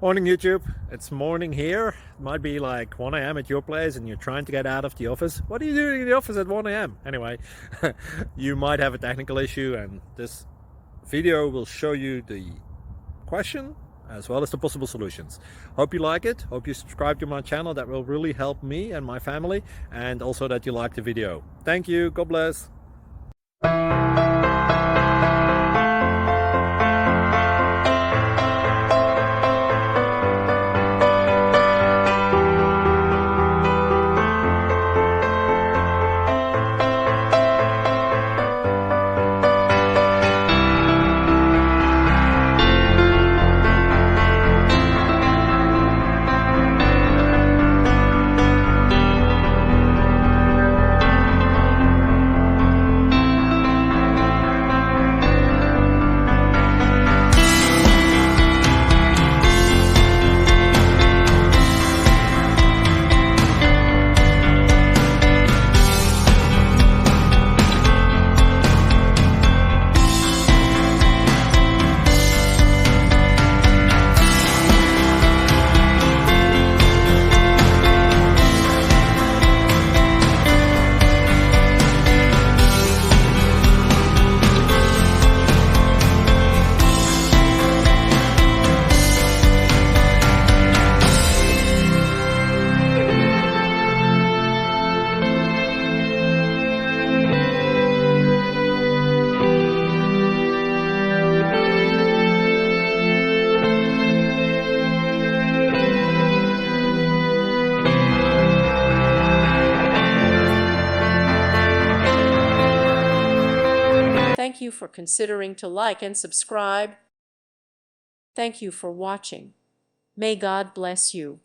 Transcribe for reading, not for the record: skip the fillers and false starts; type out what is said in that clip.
Morning YouTube, it's morning here. It might be like 1 a.m. at your place and you're trying to get out of the office. What are you doing in the office at 1 a.m? Anyway, you might have a technical issue and this video will show you the question as well as the possible solutions. Hope you like it, hope you subscribe to my channel. That will really help me and my family, and also that you like the video. Thank you, God bless. Thank you for considering to like and subscribe. Thank you for watching. May God bless you.